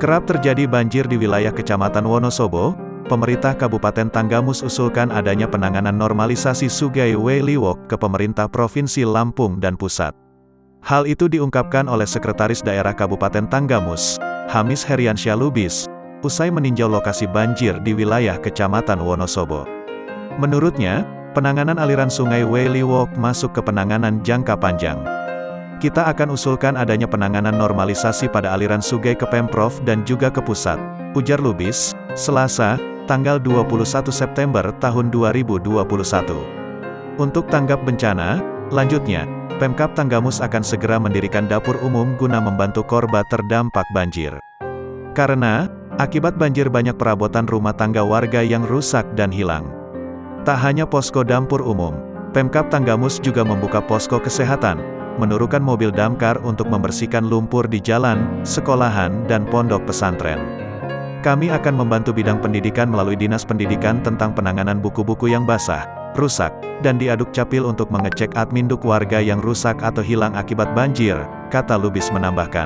Kerap terjadi banjir di wilayah Kecamatan Wonosobo. Pemerintah Kabupaten Tanggamus usulkan adanya penanganan normalisasi Sungai Weliwok ke pemerintah Provinsi Lampung dan Pusat. Hal itu diungkapkan oleh Sekretaris Daerah Kabupaten Tanggamus, Hamis Heriansyah Lubis, usai meninjau lokasi banjir di wilayah Kecamatan Wonosobo. Menurutnya, penanganan aliran Sungai Weliwok masuk ke penanganan jangka panjang. Kita akan usulkan adanya penanganan normalisasi pada aliran sungai ke Pemprov dan juga ke pusat, ujar Lubis, Selasa, tanggal 21 September tahun 2021. Untuk tanggap bencana, lanjutnya, Pemkab Tanggamus akan segera mendirikan dapur umum guna membantu korban terdampak banjir. Karena, akibat banjir banyak perabotan rumah tangga warga yang rusak dan hilang. Tak hanya posko dapur umum, Pemkab Tanggamus juga membuka posko kesehatan, menurunkan mobil damkar untuk membersihkan lumpur di jalan, sekolahan, dan pondok pesantren. Kami akan membantu bidang pendidikan melalui Dinas Pendidikan tentang penanganan buku-buku yang basah, rusak, dan diaduk capil untuk mengecek adminduk warga yang rusak atau hilang akibat banjir, kata Lubis menambahkan.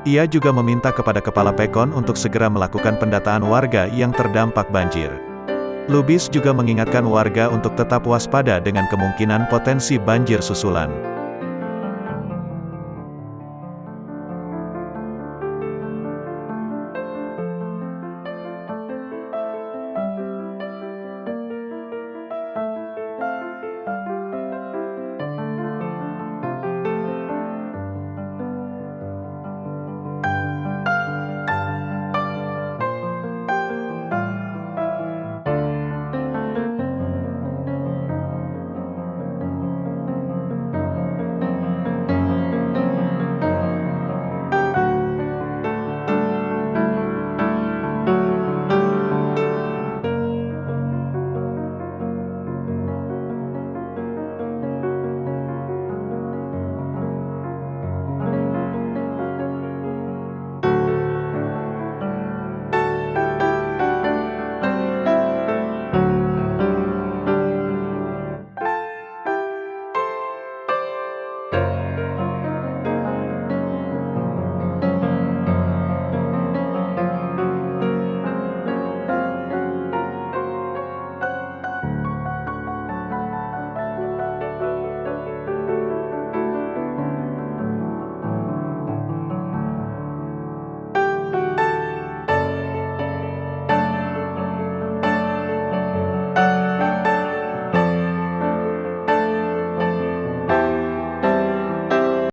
Ia juga meminta kepada Kepala Pekon untuk segera melakukan pendataan warga yang terdampak banjir. Lubis juga mengingatkan warga untuk tetap waspada dengan kemungkinan potensi banjir susulan.